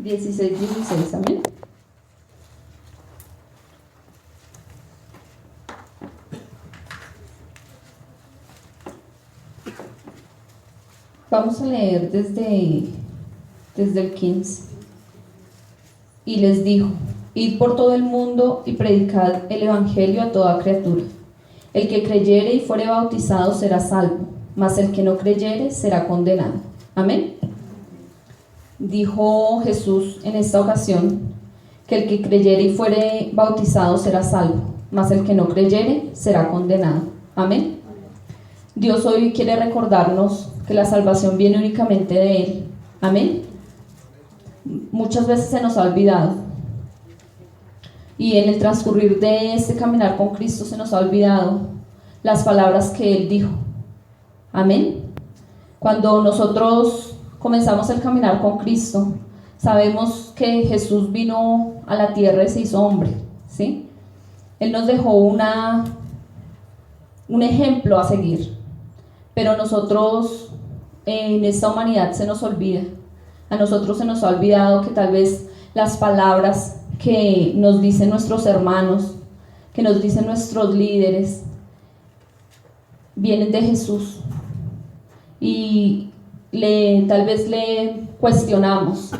16, 16, amén. Vamos a leer desde el 15. Y les dijo: id por todo el mundo y predicad el evangelio a toda criatura. El que creyere y fuere bautizado será salvo, mas el que no creyere será condenado. Amén. Dijo Jesús en esta ocasión que el que creyere y fuere bautizado será salvo, mas el que no creyere será condenado. Amén. Dios hoy quiere recordarnos que la salvación viene únicamente de Él. Amén. Muchas veces se nos ha olvidado, y en el transcurrir de este caminar con Cristo se nos ha olvidado las palabras que Él dijo. Amén. Cuando nosotros comenzamos el caminar con Cristo, sabemos que Jesús vino a la tierra y se hizo hombre, ¿sí? Él nos dejó un ejemplo a seguir, pero nosotros en esta humanidad se nos olvida. A nosotros se nos ha olvidado que tal vez las palabras que nos dicen nuestros hermanos, que nos dicen nuestros líderes, vienen de Jesús, y tal vez le cuestionamos.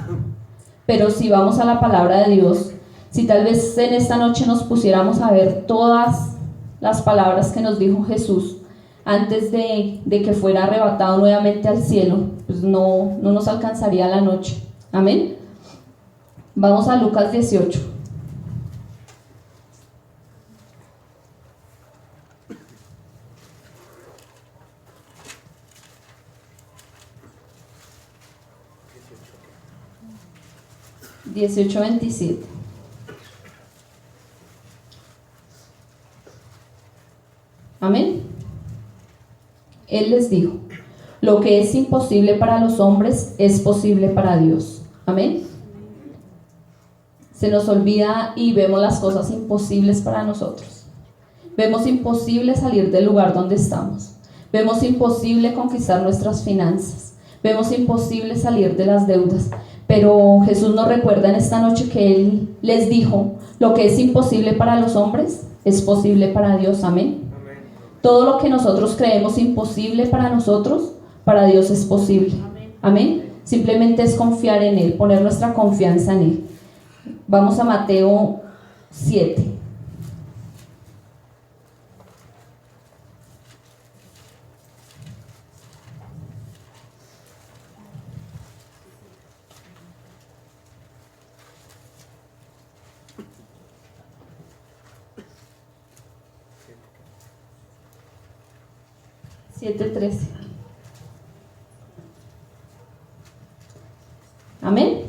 Pero si vamos a la palabra de Dios, si tal vez en esta noche nos pusiéramos a ver todas las palabras que nos dijo Jesús antes de que fuera arrebatado nuevamente al cielo, pues no nos alcanzaría la noche. Amén. Vamos a Lucas 18. (18:27). Amén. Él les dijo: lo que es imposible para los hombres es posible para Dios. Amén. Se nos olvida y vemos las cosas imposibles para nosotros. Vemos imposible salir del lugar donde estamos. Vemos imposible conquistar nuestras finanzas. Vemos imposible salir de las deudas. Pero Jesús nos recuerda en esta noche que Él les dijo: lo que es imposible para los hombres es posible para Dios. Amén. Todo lo que nosotros creemos imposible para nosotros, para Dios es posible. Amén. Simplemente es confiar en Él, poner nuestra confianza en Él. Vamos a Mateo 7. (7:13). Amén.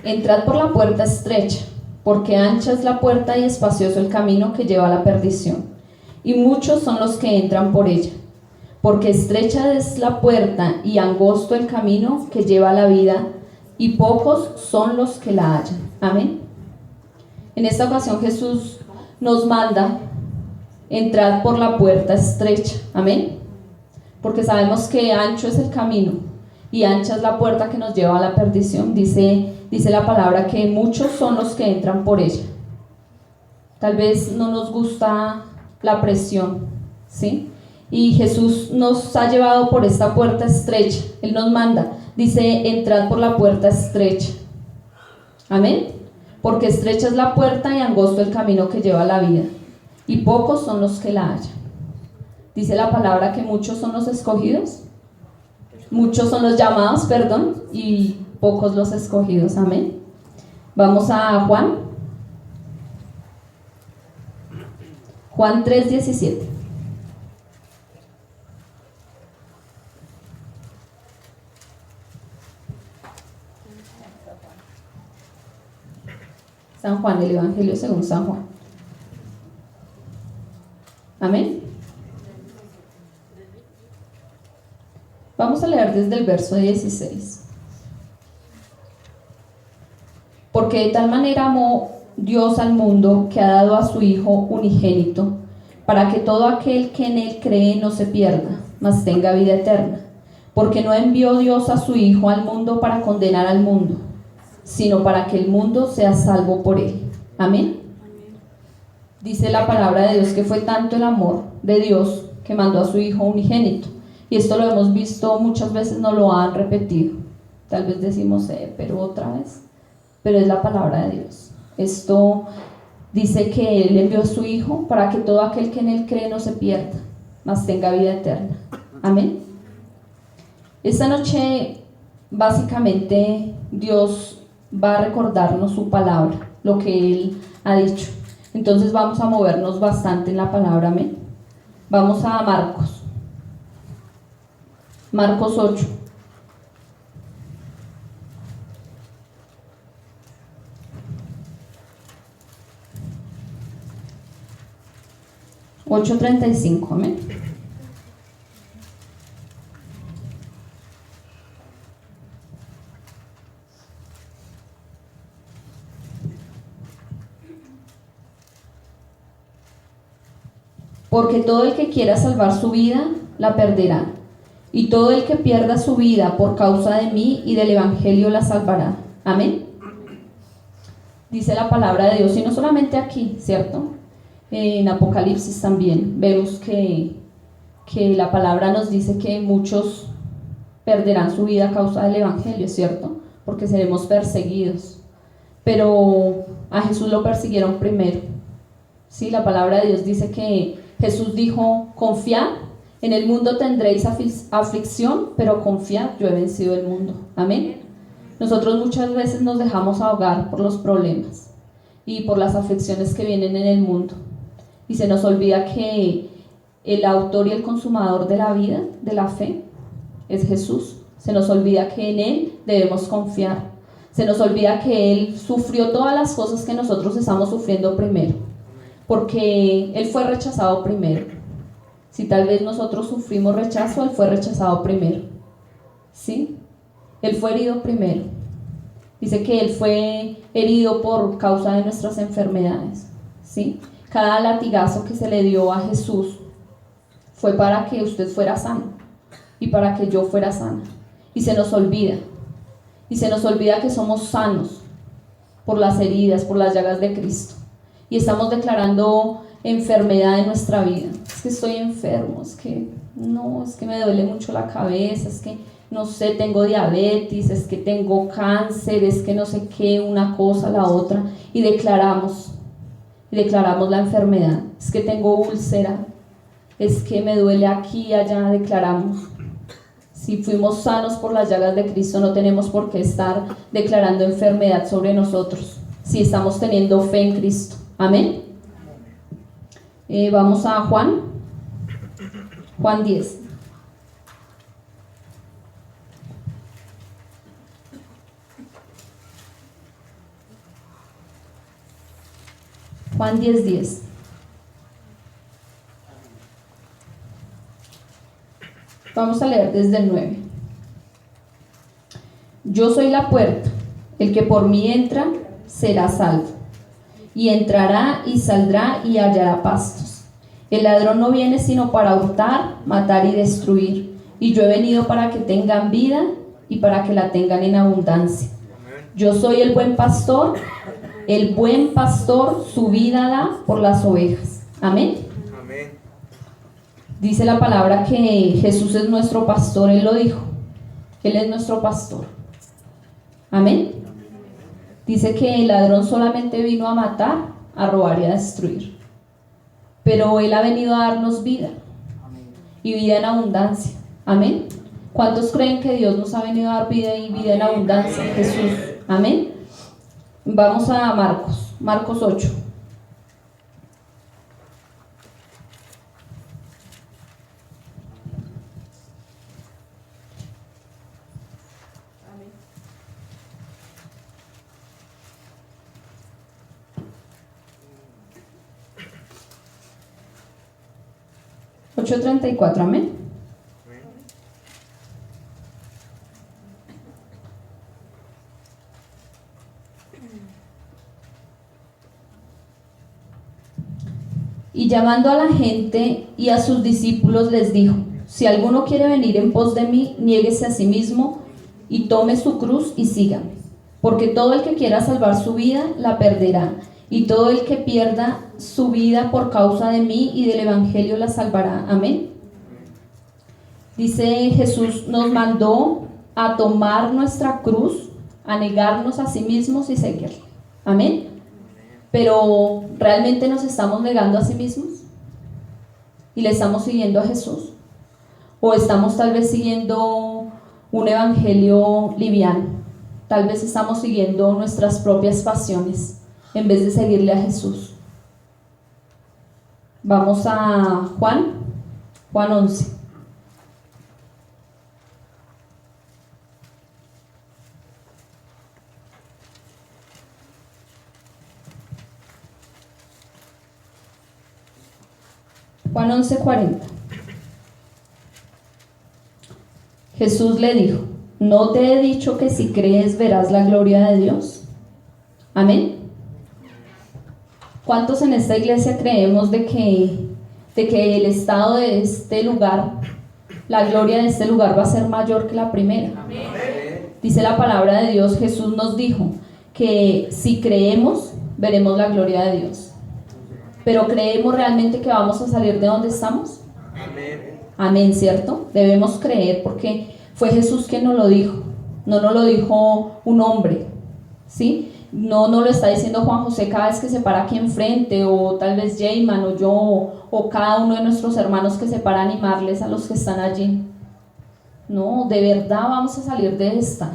Entrad por la puerta estrecha, porque ancha es la puerta y espacioso el camino que lleva a la perdición, y muchos son los que entran por ella. Porque estrecha es la puerta y angosto el camino que lleva a la vida, y pocos son los que la hallan. Amén. En esta ocasión Jesús nos manda: entrad por la puerta estrecha. Amén. Porque sabemos que ancho es el camino y ancha es la puerta que nos lleva a la perdición. Dice la palabra que muchos son los que entran por ella. Tal vez no nos gusta la presión, ¿sí? Y Jesús nos ha llevado por esta puerta estrecha. Él nos manda, dice: entrad por la puerta estrecha. Amén. Porque estrecha es la puerta y angosto el camino que lleva a la vida, y pocos son los que la hallan. Dice la palabra que muchos son los escogidos, muchos son los llamados, y pocos los escogidos. Amén. Vamos a Juan 3:17. San Juan, el Evangelio según San Juan. Amén. Vamos a leer desde el verso 16. Porque de tal manera amó Dios al mundo, que ha dado a su Hijo unigénito, para que todo aquel que en Él cree no se pierda, mas tenga vida eterna. Porque no envió Dios a su Hijo al mundo para condenar al mundo, sino para que el mundo sea salvo por él. Amén. Dice la palabra de Dios que fue tanto el amor de Dios que mandó a su Hijo unigénito. Y esto lo hemos visto muchas veces, nos lo han repetido. Tal vez decimos, pero otra vez. Pero es la palabra de Dios. Esto dice que Él envió a su Hijo para que todo aquel que en Él cree no se pierda, mas tenga vida eterna. Amén. Esta noche, básicamente, Dios va a recordarnos su palabra, lo que Él ha dicho. Entonces vamos a movernos bastante en la palabra, amén. Vamos a Marcos 8. Ocho 35, amén. Porque todo el que quiera salvar su vida, la perderá. Y todo el que pierda su vida por causa de mí y del Evangelio la salvará. Amén. Dice la palabra de Dios, y no solamente aquí, ¿cierto? En Apocalipsis también vemos que la palabra nos dice que muchos perderán su vida a causa del Evangelio, ¿cierto? Porque seremos perseguidos. Pero a Jesús lo persiguieron primero. Sí, la palabra de Dios dice que Jesús dijo, confiad, en el mundo tendréis aflicción, pero confiad, yo he vencido el mundo. Amén. Nosotros muchas veces nos dejamos ahogar por los problemas y por las aflicciones que vienen en el mundo. Y se nos olvida que el autor y el consumador de la vida, de la fe, es Jesús. Se nos olvida que en Él debemos confiar. Se nos olvida que Él sufrió todas las cosas que nosotros estamos sufriendo primero, porque Él fue rechazado primero. Si tal vez nosotros sufrimos rechazo, Él fue rechazado primero. ¿Sí? Él fue herido primero. Dice que Él fue herido por causa de nuestras enfermedades. ¿Sí? Cada latigazo que se le dio a Jesús fue para que usted fuera sano y para que yo fuera sana. Y se nos olvida. Y se nos olvida que somos sanos por las heridas, por las llagas de Cristo. Y estamos declarando enfermedad en nuestra vida. Es que estoy enfermo, es que no, es que me duele mucho la cabeza, es que no sé, tengo diabetes, es que tengo cáncer, es que no sé qué, una cosa, la otra. Y declaramos la enfermedad. Es que tengo úlcera, es que me duele aquí y allá, declaramos. Si fuimos sanos por las llagas de Cristo, no tenemos por qué estar declarando enfermedad sobre nosotros, si estamos teniendo fe en Cristo. Amén. Vamos a Juan 10. Juan 10:10. Vamos a leer desde el 9. Yo soy la puerta, el que por mí entra será salvo, y entrará y saldrá y hallará pastos. El ladrón no viene sino para hurtar, matar y destruir, y yo he venido para que tengan vida y para que la tengan en abundancia. Yo soy el buen pastor su vida da por las ovejas. Amén. Dice la palabra que Jesús es nuestro pastor, Él lo dijo. Él es nuestro pastor. Amén. Dice que el ladrón solamente vino a matar, a robar y a destruir. Pero Él ha venido a darnos vida. Y vida en abundancia. Amén. ¿Cuántos creen que Dios nos ha venido a dar vida y vida en abundancia? Jesús. Amén. Vamos a Marcos 8. Amén. 8:34, amén. Y llamando a la gente y a sus discípulos les dijo: si alguno quiere venir en pos de mí, niéguese a sí mismo y tome su cruz y sígame. Porque todo el que quiera salvar su vida, la perderá. Y todo el que pierda su vida por causa de mí y del evangelio, la salvará. Amén. Dice, Jesús nos mandó a tomar nuestra cruz, a negarnos a sí mismos y seguirle. Amén. Pero ¿realmente nos estamos negando a sí mismos? ¿Y le estamos siguiendo a Jesús? ¿O estamos tal vez siguiendo un evangelio liviano? Tal vez estamos siguiendo nuestras propias pasiones en vez de seguirle a Jesús. Vamos a Juan 11. Juan 11:40. Jesús le dijo, ¿no te he dicho que si crees verás la gloria de Dios? Amén. ¿Cuántos en esta iglesia creemos de que el estado de este lugar, la gloria de este lugar va a ser mayor que la primera? Amén. Dice la palabra de Dios, Jesús nos dijo que si creemos, veremos la gloria de Dios. ¿Pero creemos realmente que vamos a salir de donde estamos? Amén. Amén, ¿cierto? Debemos creer porque fue Jesús quien nos lo dijo. No nos lo dijo un hombre, ¿sí? No lo está diciendo Juan José cada vez que se para aquí enfrente, o tal vez Jayman o yo, o cada uno de nuestros hermanos que se para a animarles a los que están allí. No, de verdad vamos a salir de esta.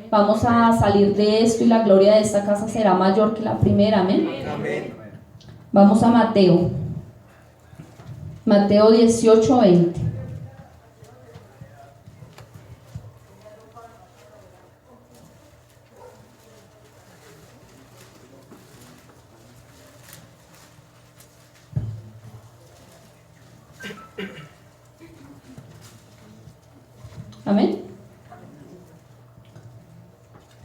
Vamos a salir de esto y la gloria de esta casa será mayor que la primera. Amén. Amén. Vamos a Mateo 18:20. Amén.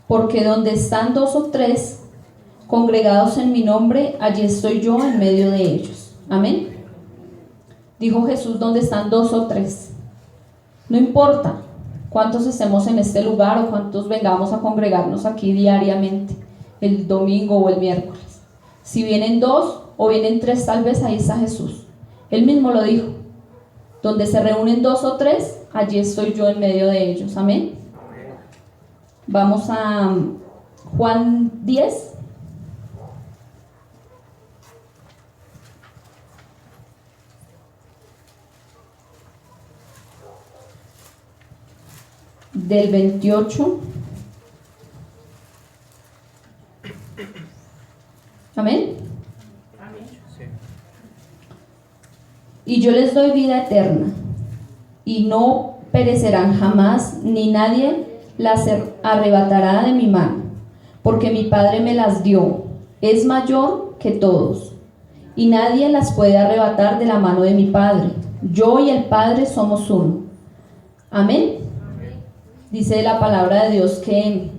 Porque donde están 2 o 3 congregados en mi nombre, allí estoy yo en medio de ellos. Amén. Dijo Jesús, donde están 2 o 3. No importa cuántos estemos en este lugar o cuántos vengamos a congregarnos aquí diariamente, el domingo o el miércoles. Si vienen 2 o vienen 3, tal vez ahí está Jesús. Él mismo lo dijo. Donde se reúnen 2 o 3, allí estoy yo en medio de ellos. Amén. Vamos a Juan 10. Del 28. Amén. Y yo les doy vida eterna, y no perecerán jamás, ni nadie las arrebatará de mi mano, porque mi Padre me las dio, es mayor que todos, y nadie las puede arrebatar de la mano de mi Padre. Yo y el Padre somos uno. Amén. Dice la palabra de Dios que,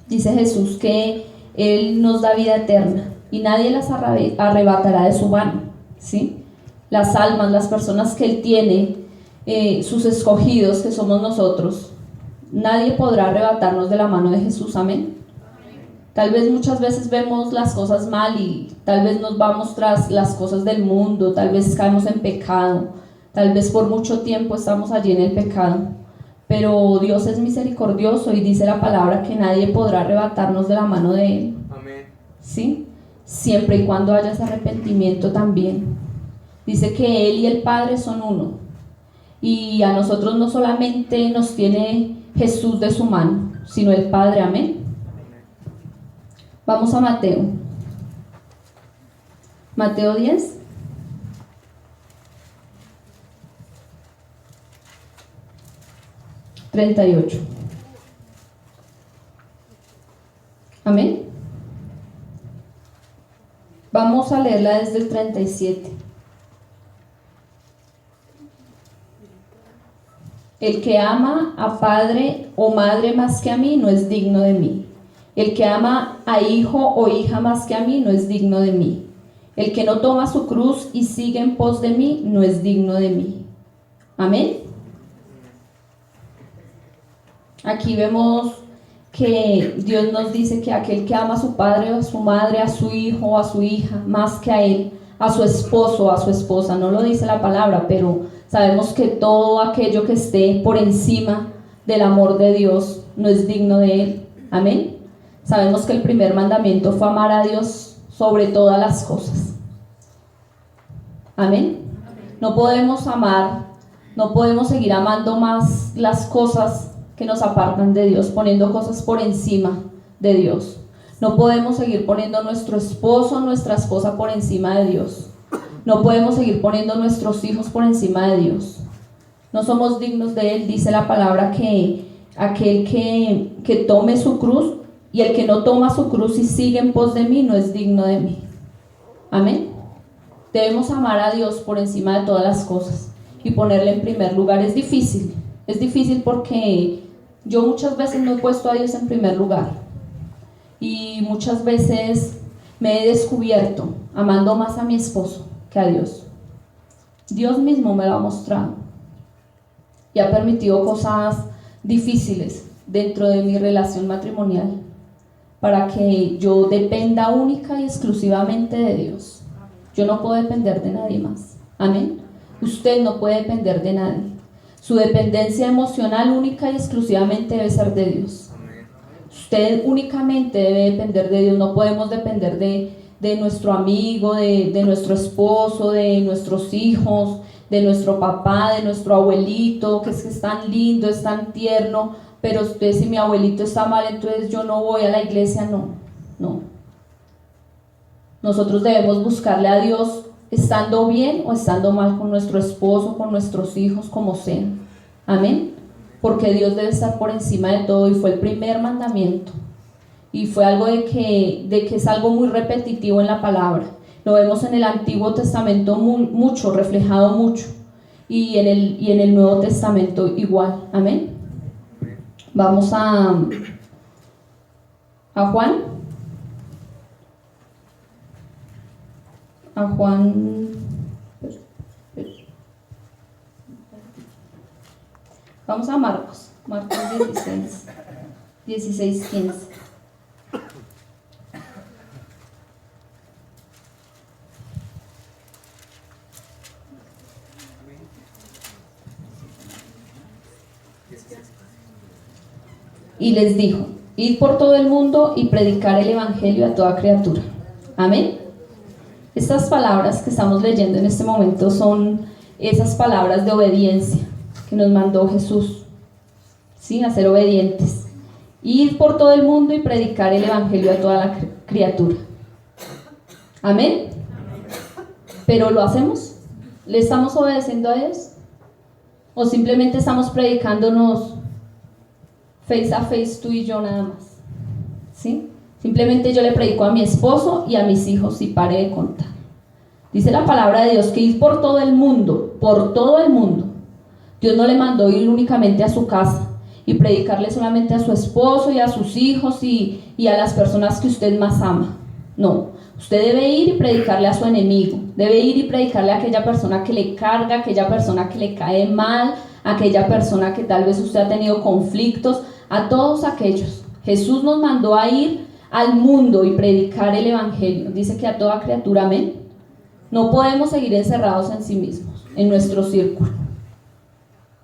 dice Jesús que Él nos da vida eterna, y nadie las arrebatará de su mano, ¿sí? Las almas, las personas que Él tiene, sus escogidos que somos nosotros, nadie podrá arrebatarnos de la mano de Jesús. Amén. Tal vez muchas veces vemos las cosas mal y tal vez nos vamos tras las cosas del mundo, tal vez caemos en pecado, tal vez por mucho tiempo estamos allí en el pecado, pero Dios es misericordioso y dice la palabra que nadie podrá arrebatarnos de la mano de Él. Amén. ¿Sí? Siempre y cuando haya ese arrepentimiento también. Dice que Él y el Padre son uno, y a nosotros no solamente nos tiene Jesús de su mano, sino el Padre. Amén. Vamos a Mateo 10. (38) Amén. Vamos a leerla desde el 37. El que ama a padre o madre más que a mí no es digno de mí. El que ama a hijo o hija más que a mí no es digno de mí. El que no toma su cruz y sigue en pos de mí no es digno de mí. Amén. Aquí vemos que Dios nos dice que aquel que ama a su padre o a su madre, a su hijo o a su hija, más que a él, a su esposo o a su esposa, no lo dice la palabra, pero sabemos que todo aquello que esté por encima del amor de Dios no es digno de él. Amén. Sabemos que el primer mandamiento fue amar a Dios sobre todas las cosas. Amén. No podemos amar, no podemos seguir amando más las cosas que nos apartan de Dios, poniendo cosas por encima de Dios. No podemos seguir poniendo nuestro esposo, nuestra esposa por encima de Dios. No podemos seguir poniendo nuestros hijos por encima de Dios. No somos dignos de Él. Dice la palabra que aquel que tome su cruz, y el que no toma su cruz y sigue en pos de mí no es digno de mí. Amén. Debemos amar a Dios por encima de todas las cosas y ponerle en primer lugar. Es difícil porque yo muchas veces no he puesto a Dios en primer lugar y muchas veces me he descubierto amando más a mi esposo que a Dios. Dios mismo me lo ha mostrado y ha permitido cosas difíciles dentro de mi relación matrimonial para que yo dependa única y exclusivamente de Dios. Yo no puedo depender de nadie más. Amén. Usted no puede depender de nadie. Su dependencia emocional única y exclusivamente debe ser de Dios. Usted únicamente debe depender de Dios. No podemos depender de nuestro amigo, de nuestro esposo, de nuestros hijos, de nuestro papá, de nuestro abuelito, que es tan lindo, es tan tierno, pero usted, si mi abuelito está mal, entonces yo no voy a la iglesia. No. Nosotros debemos buscarle a Dios estando bien o estando mal con nuestro esposo, con nuestros hijos, como sea. Amén. Porque Dios debe estar por encima de todo y fue el primer mandamiento. Y fue algo de que es algo muy repetitivo en la palabra. Lo vemos en el Antiguo Testamento mucho, reflejado mucho. Y en el Nuevo Testamento igual. Amén. Vamos a Juan. A Juan. Vamos a Marcos 16, 15. Y les dijo: id por todo el mundo y predicar el evangelio a toda criatura. Amén. Estas palabras que estamos leyendo en este momento son esas palabras de obediencia que nos mandó Jesús, ¿sí? A ser obedientes. Ir por todo el mundo y predicar el evangelio a toda la criatura. Amén. ¿Pero lo hacemos? ¿Le estamos obedeciendo a Dios? ¿O simplemente estamos predicándonos face a face tú y yo nada más? ¿Sí? Simplemente yo le predico a mi esposo y a mis hijos y pare de contar. Dice la palabra de Dios que ir por todo el mundo, por todo el mundo. Dios no le mandó ir únicamente a su casa y predicarle solamente a su esposo y a sus hijos y a las personas que usted más ama. No, usted debe ir y predicarle a su enemigo, debe ir y predicarle a aquella persona que le carga, a aquella persona que le cae mal, a aquella persona que tal vez usted ha tenido conflictos, a todos aquellos. Jesús nos mandó a ir al mundo y predicar el evangelio. Dice que a toda criatura, amén. No podemos seguir encerrados en sí mismos, en nuestro círculo.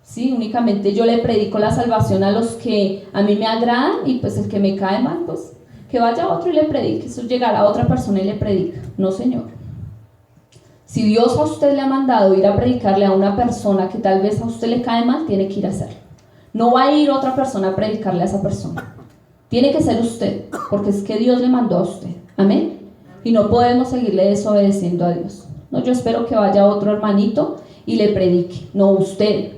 Sí, únicamente yo le predico la salvación a los que a mí me agradan y pues el que me cae mal, pues que vaya a otro y le predique. Eso llegará a otra persona y le predica. No, señor. Si Dios a usted le ha mandado ir a predicarle a una persona que tal vez a usted le cae mal, tiene que ir a hacerlo. No va a ir otra persona a predicarle a esa persona. Tiene que ser usted, porque es que Dios le mandó a usted. Amén. Y no podemos seguirle desobedeciendo a Dios. No, yo espero que vaya otro hermanito y le predique. No, usted.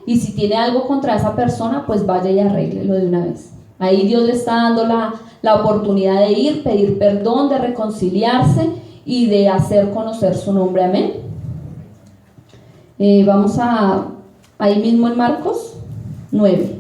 Y si tiene algo contra esa persona, pues vaya y arréglelo de una vez. Ahí Dios le está dando la oportunidad de ir, pedir perdón, de reconciliarse y de hacer conocer su nombre. Amén. Vamos ahí mismo en Marcos 9.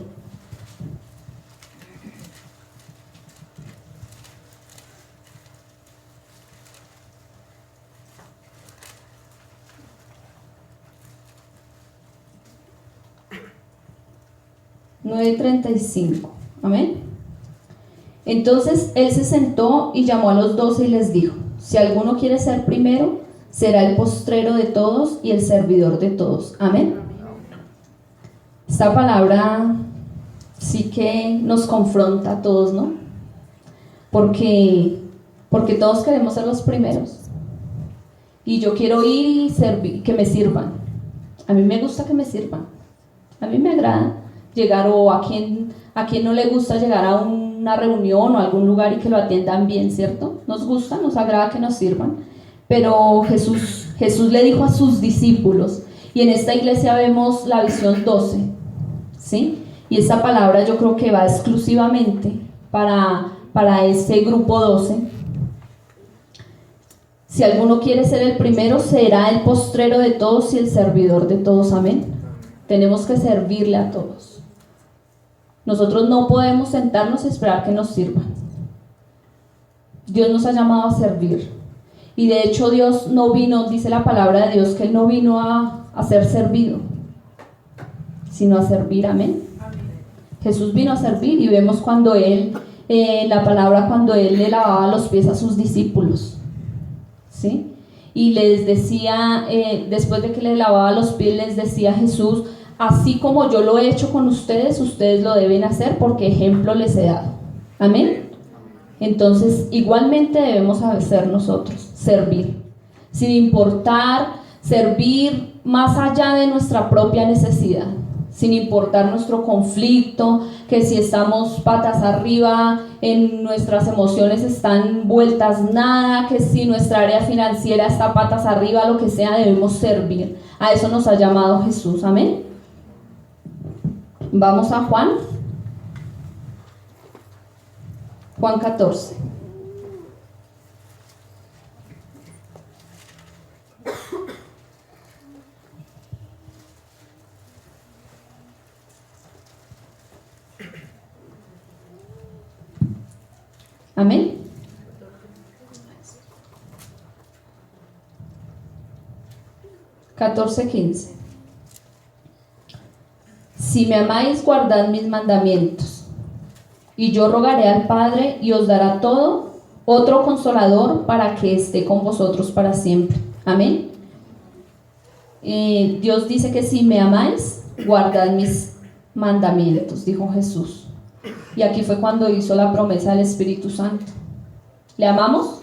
9:35. Amén. Entonces él se sentó y llamó a los 12 y les dijo: si alguno quiere ser primero, será el postrero de todos y el servidor de todos. Amén. Esta palabra sí que nos confronta a todos, ¿no? Porque todos queremos ser los primeros. Y yo quiero ir y servir, que me sirvan. A mí me gusta que me sirvan. A mí me agrada llegar, o a quien no le gusta llegar a una reunión o a algún lugar y que lo atiendan bien, ¿cierto? Nos gusta, nos agrada que nos sirvan. Pero Jesús le dijo a sus discípulos, y en esta iglesia vemos la visión 12, ¿sí? Y esta palabra yo creo que va exclusivamente para este grupo 12. Si alguno quiere ser el primero, será el postrero de todos y el servidor de todos. Amén. Tenemos que servirle a todos. Nosotros no podemos sentarnos y esperar que nos sirvan. Dios nos ha llamado a servir. Y de hecho Dios no vino, dice la palabra de Dios, que Él no vino a ser servido, sino a servir. Amén. Jesús vino a servir, y vemos cuando Él, la palabra, cuando Él le lavaba los pies a sus discípulos, ¿sí? Y les decía, después de que le lavaba los pies, les decía Jesús: así como yo lo he hecho con ustedes, ustedes lo deben hacer, porque ejemplo les he dado. Amén. Entonces igualmente debemos hacer nosotros, servir, sin importar, servir más allá de nuestra propia necesidad, sin importar nuestro conflicto, que si estamos patas arriba, en nuestras emociones están vueltas nada, que si nuestra área financiera está patas arriba, lo que sea, debemos servir. A eso nos ha llamado Jesús. Amén. Vamos a Juan 14. Amén. (14:15). Si me amáis, guardad mis mandamientos. Y yo rogaré al Padre, y os dará todo otro consolador, para que esté con vosotros para siempre. Amén. Dios dice que si me amáis, guardad mis mandamientos, dijo Jesús. Y aquí fue cuando hizo la promesa del Espíritu Santo. ¿Le amamos?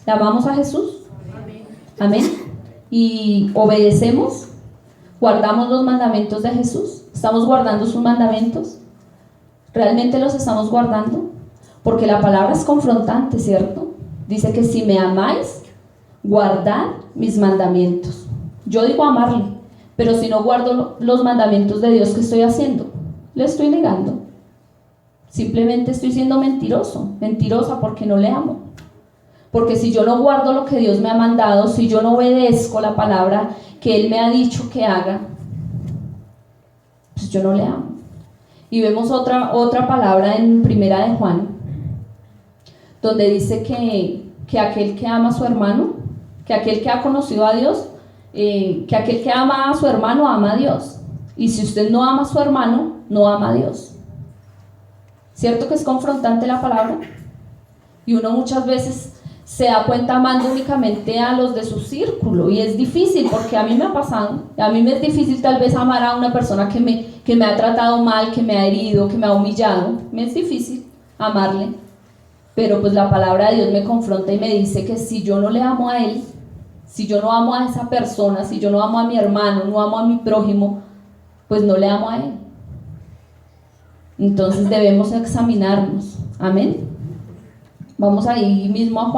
¿Le amamos a Jesús? Amén. ¿Y obedecemos? ¿Guardamos los mandamientos de Jesús? ¿Estamos guardando sus mandamientos? ¿Realmente los estamos guardando? Porque la palabra es confrontante, ¿cierto? Dice que si me amáis, guardad mis mandamientos. Yo digo amarle, pero si no guardo los mandamientos de Dios, ¿qué estoy haciendo? Le estoy negando. Simplemente estoy siendo mentirosa, porque no le amo. Porque si yo no guardo lo que Dios me ha mandado, si yo no obedezco la palabra que Él me ha dicho que haga, pues yo no le amo. Y vemos otra palabra en Primera de Juan, donde dice que aquel que ama a su hermano, que aquel que ha conocido a Dios, que aquel que ama a su hermano ama a Dios. Y si usted no ama a su hermano, no ama a Dios. ¿Cierto que es confrontante la palabra? Y uno muchas veces se da cuenta amando únicamente a los de su círculo, y es difícil, porque a mí me ha pasado. A mí me es difícil tal vez amar a una persona que me ha tratado mal, que me ha herido, que me ha humillado. Me es difícil amarle, pero pues la palabra de Dios me confronta y me dice que si yo no le amo a él, si yo no amo a esa persona, si yo no amo a mi hermano, no amo a mi prójimo, pues no le amo a él. Entonces debemos examinarnos. Amén. Vamos ahí mismo a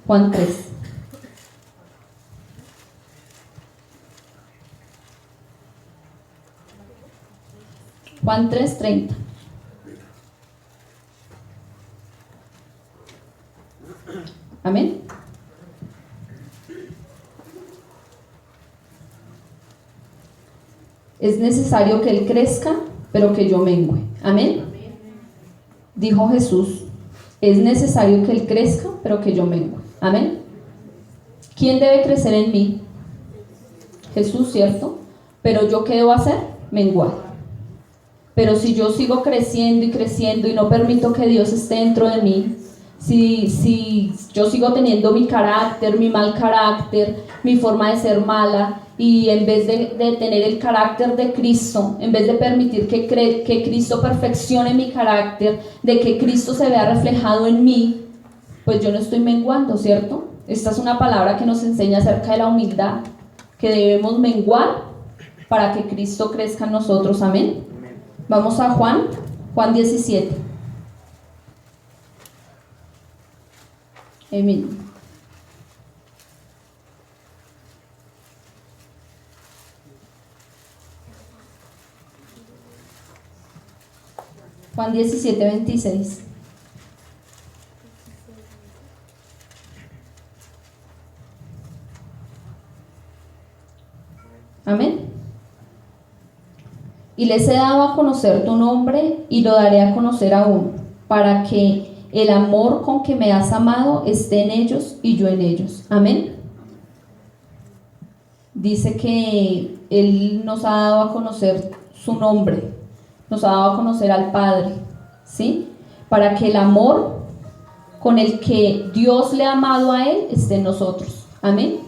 Juan 3. Juan 3:30. Amén. Es necesario que Él crezca, pero que yo mengüe. Amén. Dijo Jesús: es necesario que Él crezca, pero que yo mengüe. Amén. ¿Quién debe crecer en mí? Jesús, ¿cierto? Pero yo, ¿qué debo hacer? Menguar. Pero si yo sigo creciendo y creciendo y no permito que Dios esté dentro de mí, si yo sigo teniendo mi carácter, mi mal carácter, mi forma de ser mala, y en vez de tener el carácter de Cristo, en vez de permitir que Cristo perfeccione mi carácter, de que Cristo se vea reflejado en mí, pues yo no estoy menguando, ¿cierto? Esta es una palabra que nos enseña acerca de la humildad, que debemos menguar para que Cristo crezca en nosotros, amén. Vamos a Juan 17. Amén. Juan 17, 26. Amén. Y les he dado a conocer tu nombre y lo daré a conocer aún, para que el amor con que me has amado esté en ellos y yo en ellos. Amén. Dice que Él nos ha dado a conocer su nombre, nos ha dado a conocer al Padre, ¿sí? Para que el amor con el que Dios le ha amado a Él esté en nosotros. Amén.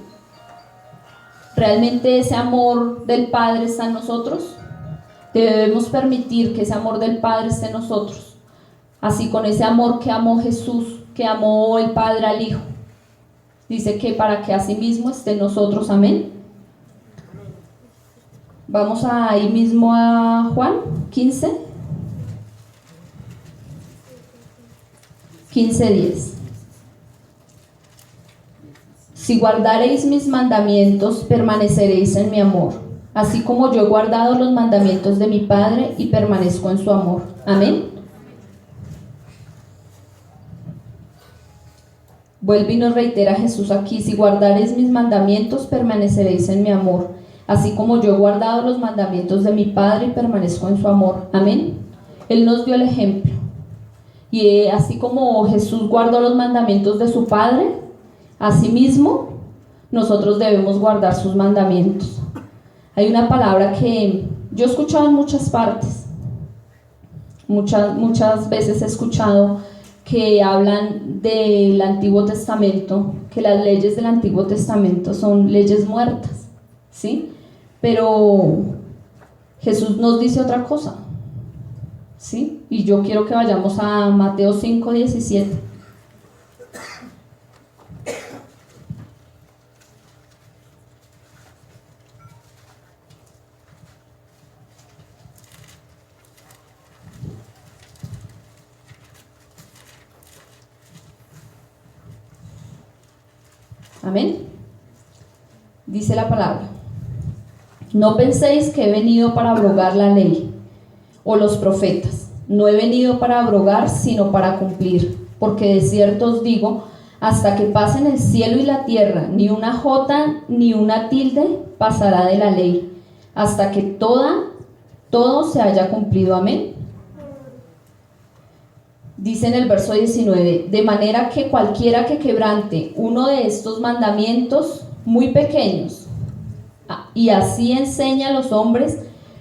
¿Realmente ese amor del Padre está en nosotros? Debemos permitir que ese amor del Padre esté en nosotros, así con ese amor que amó Jesús, que amó el Padre al Hijo. Dice que para que asimismo esté en nosotros, amén. Vamos ahí mismo a Juan 15, 10. Si guardareis mis mandamientos, permaneceréis en mi amor, así como yo he guardado los mandamientos de mi Padre y permanezco en su amor. Amén. Vuelve y nos reitera Jesús aquí: si guardareis mis mandamientos, permaneceréis en mi amor, así como yo he guardado los mandamientos de mi Padre y permanezco en su amor. Amén. Él nos dio el ejemplo. Y así como Jesús guardó los mandamientos de su Padre, asimismo nosotros debemos guardar sus mandamientos. Hay una palabra que yo he escuchado en muchas partes, muchas veces he escuchado que hablan del Antiguo Testamento, que las leyes del Antiguo Testamento son leyes muertas, ¿sí? Pero Jesús nos dice otra cosa, ¿sí? Y yo quiero que vayamos a Mateo 5:17. Amén. Dice la palabra: no penséis que he venido para abrogar la ley o los profetas. No he venido para abrogar, sino para cumplir. Porque de cierto os digo, hasta que pasen el cielo y la tierra, ni una jota ni una tilde pasará de la ley, hasta que todo se haya cumplido. Amén. Dice en el verso 19: de manera que cualquiera que quebrante uno de estos mandamientos muy pequeños, y así enseña a los hombres,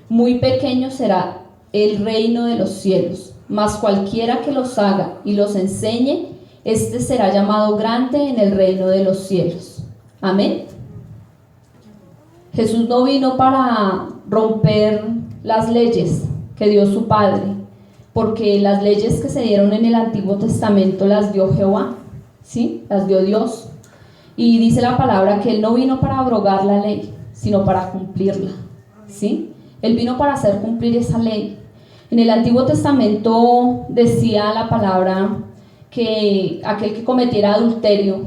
muy pequeño será el reino de los cielos. Mas cualquiera que los haga y los enseñe, este será llamado grande en el reino de los cielos. Amén. Jesús no vino para romper las leyes que dio su Padre, porque las leyes que se dieron en el Antiguo Testamento las dio Jehová, ¿sí? Las dio Dios. Y dice la palabra que Él no vino para abrogar la ley, sino para cumplirla, ¿sí? Él vino para hacer cumplir esa ley. En el Antiguo Testamento decía la palabra que aquel que cometiera adulterio,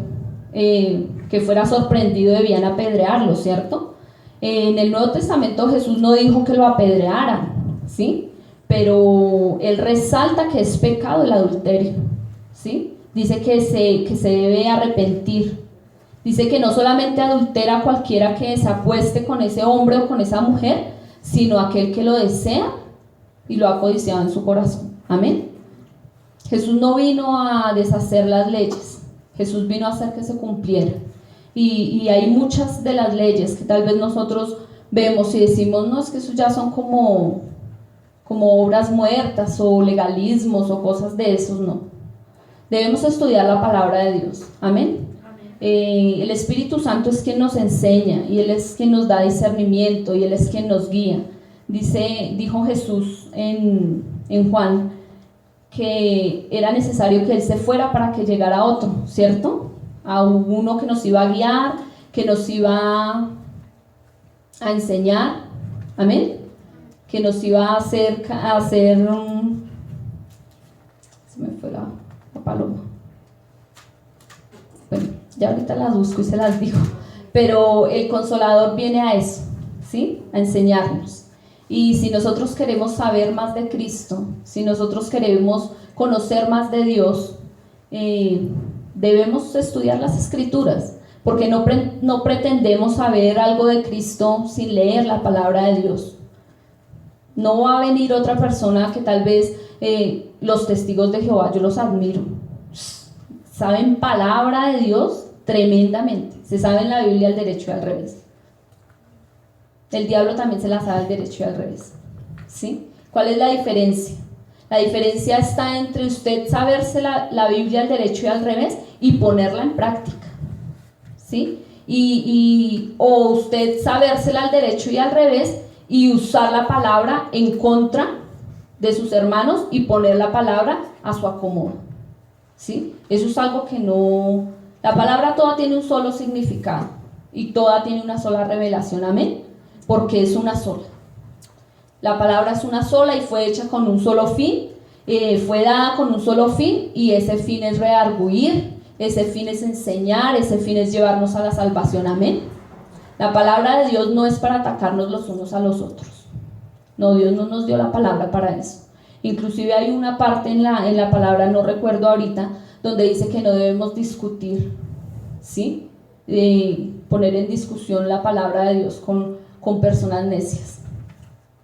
que fuera sorprendido, debían apedrearlo, ¿cierto? En el Nuevo Testamento Jesús no dijo que lo apedrearan, ¿sí? Pero Él resalta que es pecado el adulterio, ¿sí? Dice que se debe arrepentir. Dice que no solamente adultera cualquiera que se acueste con ese hombre o con esa mujer, sino aquel que lo desea y lo ha codiciado en su corazón. Amén. Jesús no vino a deshacer las leyes, Jesús vino a hacer que se cumplieran. Y hay muchas de las leyes que tal vez nosotros vemos y decimos, no, es que eso ya son como como obras muertas o legalismos o cosas de esos, no. Debemos estudiar la palabra de Dios. Amén. El Espíritu Santo es quien nos enseña y Él es quien nos da discernimiento y Él es quien nos guía. Dijo Jesús en Juan que era necesario que Él se fuera para que llegara otro, ¿cierto? A uno que nos iba a guiar, que nos iba a enseñar, amén, que nos iba a hacer se me fue la paloma. Bueno, ya ahorita las busco y se las digo, pero el Consolador viene a eso, ¿sí? A enseñarnos. Y si nosotros queremos saber más de Cristo, si nosotros queremos conocer más de Dios, debemos estudiar las Escrituras, porque no pretendemos saber algo de Cristo sin leer la palabra de Dios. No va a venir otra persona que tal vez los testigos de Jehová, yo los admiro, saben palabra de Dios tremendamente, se saben la Biblia al derecho y al revés. El diablo también se la sabe al derecho y al revés, ¿sí? ¿Cuál es la diferencia? La diferencia está entre usted saberse la Biblia al derecho y al revés y ponerla en práctica, ¿sí? O usted sabérsela al derecho y al revés y usar la palabra en contra de sus hermanos y poner la palabra a su acomodo, ¿sí? Eso es algo que no... La palabra toda tiene un solo significado y toda tiene una sola revelación, amén, porque es una sola. La palabra es una sola y fue hecha con un solo fin, fue dada con un solo fin, y ese fin es redarguir, ese fin es enseñar, ese fin es llevarnos a la salvación, amén. La palabra de Dios no es para atacarnos los unos a los otros, no, Dios no nos dio la palabra para eso. Inclusive hay una parte en la palabra, no recuerdo ahorita, donde dice que no debemos discutir, ¿sí? Poner en discusión la palabra de Dios con personas necias.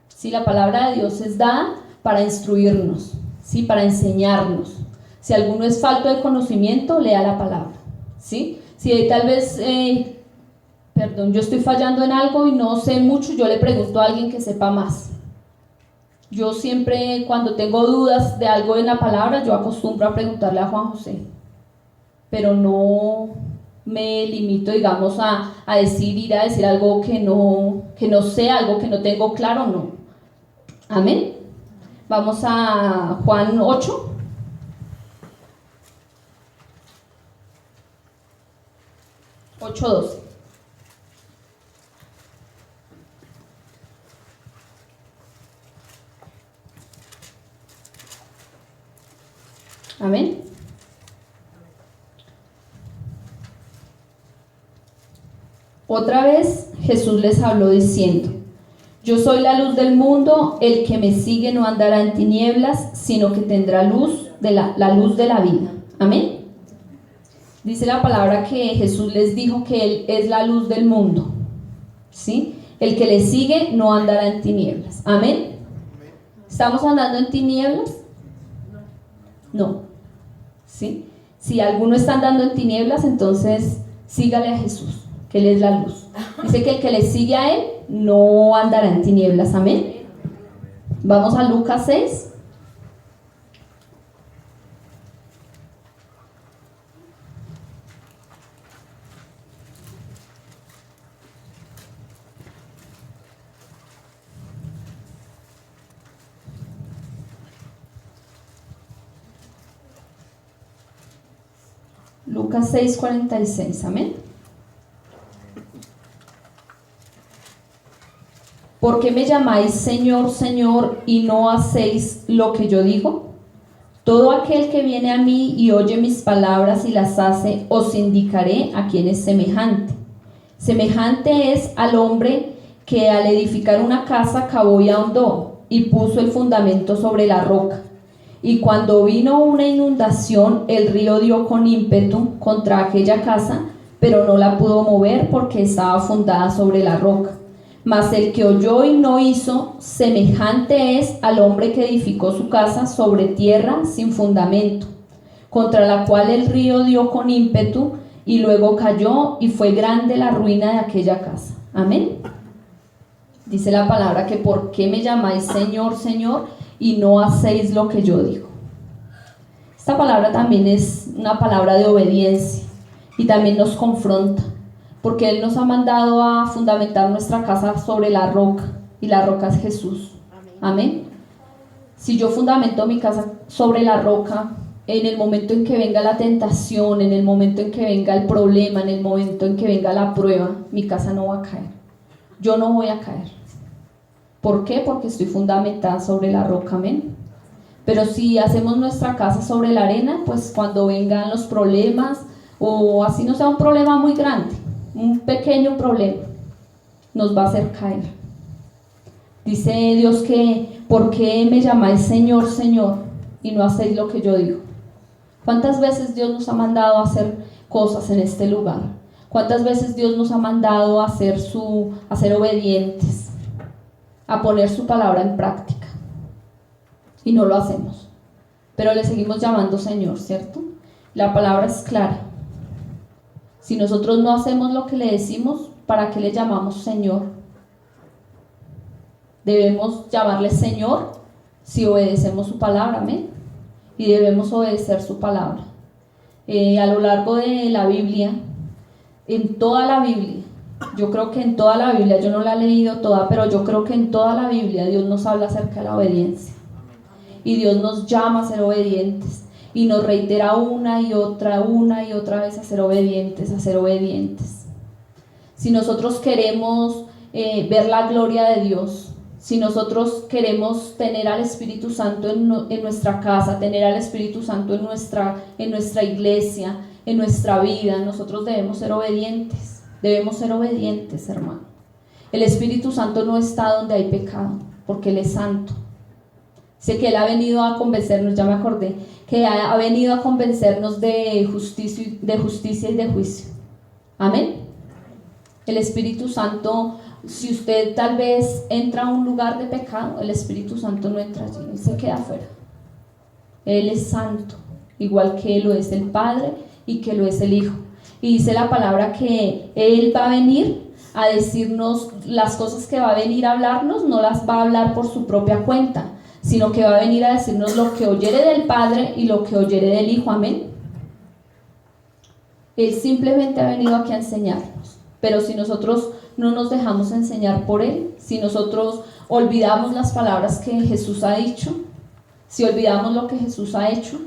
¿Sí? La palabra de Dios es dada para instruirnos, ¿sí? Para enseñarnos. Si alguno es falto de conocimiento, lea la palabra, ¿sí? Si tal vez, yo estoy fallando en algo y no sé mucho, yo le pregunto a alguien que sepa más. Yo siempre, cuando tengo dudas de algo en la palabra, yo acostumbro a preguntarle a Juan José, pero no me limito, digamos, ir a decir algo que no sé, algo que no tengo claro, no. Amén. Vamos a Juan 8. (8:12). Amén. Otra vez Jesús les habló diciendo: yo soy la luz del mundo, el que me sigue no andará en tinieblas, sino que tendrá la luz de la vida. Amén. Dice la palabra que Jesús les dijo que Él es la luz del mundo, ¿sí? El que le sigue no andará en tinieblas. Amén. ¿Estamos andando en tinieblas? No. ¿Sí? Si alguno está andando en tinieblas, entonces sígale a Jesús, que Él es la luz. Dice que el que le sigue a Él no andará en tinieblas, amén. Vamos a Lucas 6. Lucas 6:46, amén. ¿Por qué me llamáis Señor, Señor, y no hacéis lo que yo digo? Todo aquel que viene a mí y oye mis palabras y las hace, os indicaré a quién es semejante. Semejante es al hombre que al edificar una casa cavó y ahondó, y puso el fundamento sobre la roca. Y cuando vino una inundación, el río dio con ímpetu contra aquella casa, pero no la pudo mover porque estaba fundada sobre la roca. Mas el que oyó y no hizo, semejante es al hombre que edificó su casa sobre tierra sin fundamento, contra la cual el río dio con ímpetu y luego cayó, y fue grande la ruina de aquella casa. Amén. Dice la palabra que ¿por qué me llamáis Señor, Señor, y no hacéis lo que yo digo? Esta palabra también es una palabra de obediencia y también nos confronta, porque Él nos ha mandado a fundamentar nuestra casa sobre la roca, y la roca es Jesús. Amén. Si yo fundamento mi casa sobre la roca, en el momento en que venga la tentación, en el momento en que venga el problema, en el momento en que venga la prueba, mi casa no va a caer. Yo no voy a caer. ¿Por qué? Porque estoy fundamentada sobre la roca. Amén. Pero si hacemos nuestra casa sobre la arena, pues cuando vengan los problemas, o así no sea un problema muy grande, un pequeño problema, nos va a hacer caer. Dice Dios que ¿por qué me llamáis Señor, Señor, y no hacéis lo que yo digo? ¿Cuántas veces Dios nos ha mandado a hacer cosas en este lugar? ¿Cuántas veces Dios nos ha mandado a ser obedientes, a poner su palabra en práctica? Y no lo hacemos, pero le seguimos llamando Señor, ¿cierto? La palabra es clara. Si nosotros no hacemos lo que le decimos, ¿para qué le llamamos Señor? Debemos llamarle Señor si obedecemos su palabra, amén. Y debemos obedecer su palabra. A lo largo de la Biblia, en toda la Biblia, yo creo que en toda la Biblia, yo no la he leído toda, pero yo creo que en toda la Biblia Dios nos habla acerca de la obediencia. Y Dios nos llama a ser obedientes. Y nos reitera una y otra vez a ser obedientes, a ser obedientes. Si nosotros queremos ver la gloria de Dios, si nosotros queremos tener al Espíritu Santo en nuestra casa, tener al Espíritu Santo en nuestra iglesia, en nuestra vida, nosotros debemos ser obedientes, hermano. El Espíritu Santo no está donde hay pecado, porque Él es santo. Sé que Él ha venido a convencernos, ya me acordé, que ha venido a convencernos de justicia y de juicio. Amén. El Espíritu Santo, si usted tal vez entra a un lugar de pecado, el Espíritu Santo no entra allí, Él se queda afuera. Él es santo, igual que lo es el Padre y que lo es el Hijo. Y dice la palabra que Él va a venir a decirnos las cosas que va a venir a hablarnos, no las va a hablar por su propia cuenta, sino que va a venir a decirnos lo que oyere del Padre y lo que oyere del Hijo. Amén. Él simplemente ha venido aquí a enseñarnos, pero si nosotros no nos dejamos enseñar por Él, si nosotros olvidamos las palabras que Jesús ha dicho, si olvidamos lo que Jesús ha hecho.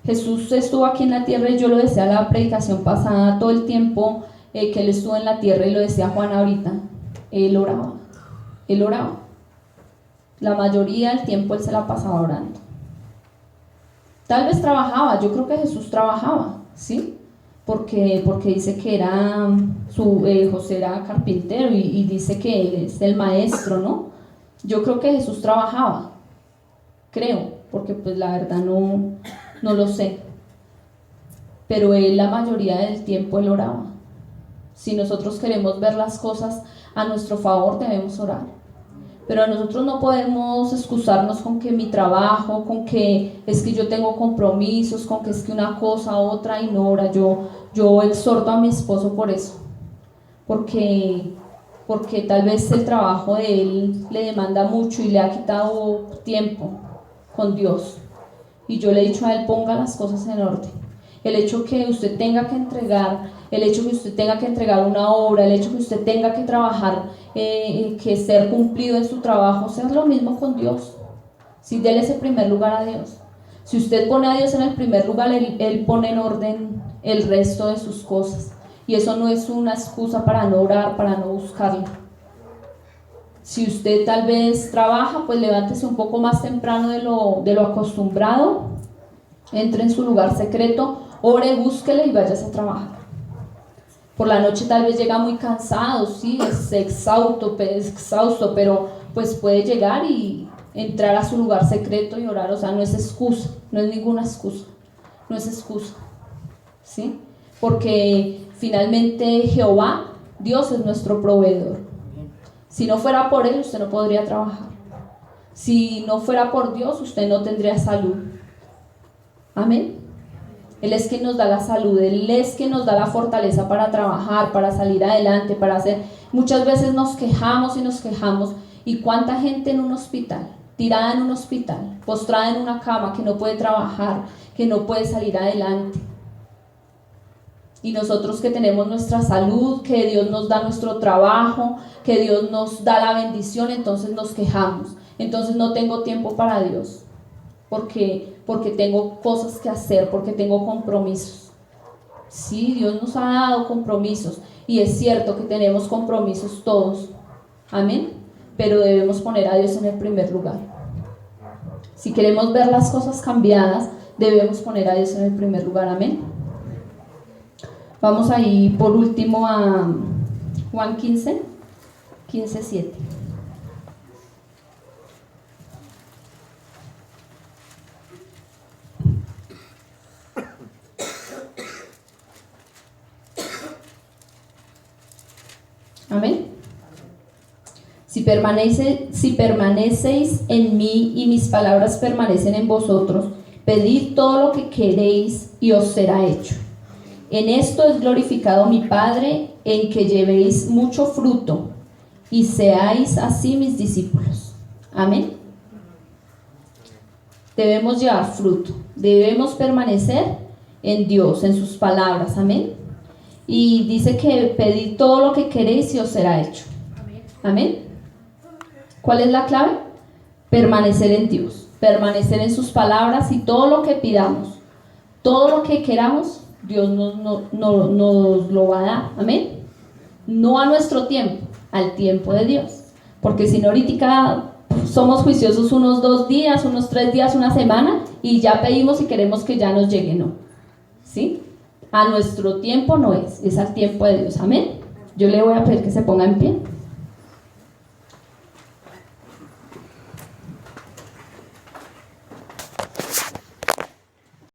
Jesús estuvo aquí en la tierra, y yo lo decía en la predicación pasada, todo el tiempo que Él estuvo en la tierra, y lo decía Juan ahorita, Él oraba. La mayoría del tiempo Él se la pasaba orando. Tal vez trabajaba, yo creo que Jesús trabajaba, ¿sí? Porque dice que José era carpintero, y dice que Él es el maestro, ¿no? Yo creo que Jesús trabajaba, creo, porque pues la verdad no lo sé. Pero Él la mayoría del tiempo Él oraba. Si nosotros queremos ver las cosas a nuestro favor, debemos orar. Pero nosotros no podemos excusarnos con que mi trabajo, con que es que yo tengo compromisos, con que es que una cosa, otra, y no ora. Yo exhorto a mi esposo por eso, porque tal vez el trabajo de él le demanda mucho y le ha quitado tiempo con Dios. Y yo le he dicho a él, ponga las cosas en orden. El hecho que usted tenga que entregar, una obra, el hecho que usted tenga que trabajar, que ser cumplido en su trabajo, sea lo mismo con Dios. Si déle ese primer lugar a Dios. Si usted pone a Dios en el primer lugar, Él pone en orden el resto de sus cosas. Y eso no es una excusa para no orar, para no buscarlo. Si usted tal vez trabaja, pues levántese un poco más temprano de lo acostumbrado, entre en su lugar secreto, ore, búsquele y váyase a trabajar. Por la noche tal vez llega muy cansado, sí, es exhausto, pero pues puede llegar y entrar a su lugar secreto y orar. O sea, no es excusa, no es ninguna excusa, no es excusa, ¿sí? Porque finalmente Jehová, Dios, es nuestro proveedor. Si no fuera por Él, usted no podría trabajar. Si no fuera por Dios, usted no tendría salud. Amén. Él es quien nos da la salud, Él es quien nos da la fortaleza para trabajar, para salir adelante, para hacer. Muchas veces nos quejamos y nos quejamos. ¿Y cuánta gente en un hospital? Tirada en un hospital, postrada en una cama, que no puede trabajar, que no puede salir adelante. Y nosotros que tenemos nuestra salud, que Dios nos da nuestro trabajo, que Dios nos da la bendición, entonces nos quejamos. Entonces no tengo tiempo para Dios, porque tengo cosas que hacer, porque tengo compromisos. Sí, Dios nos ha dado compromisos, y es cierto que tenemos compromisos todos. Amén. Pero debemos poner a Dios en el primer lugar. Si queremos ver las cosas cambiadas, debemos poner a Dios en el primer lugar. Amén. Vamos ahí por último a Juan 15:7. Amén. Si permanecéis en mí y mis palabras permanecen en vosotros, pedid todo lo que queréis y os será hecho. En esto es glorificado mi Padre, en que llevéis mucho fruto y seáis así mis discípulos. Amén. Debemos llevar fruto, debemos permanecer en Dios, en sus palabras. Amén. Y dice que pedid todo lo que queréis y os será hecho. Amén. ¿Cuál es la clave? Permanecer en Dios, permanecer en sus palabras, y todo lo que pidamos, todo lo que queramos, Dios nos lo va a dar. Amén. No a nuestro tiempo, al tiempo de Dios. Porque si no, ahorita somos juiciosos unos 2 días, unos 3 días, una semana, y ya pedimos y queremos que ya nos llegue. No. ¿Sí? A nuestro tiempo no es al tiempo de Dios. Amén. Yo le voy a pedir que se ponga en pie.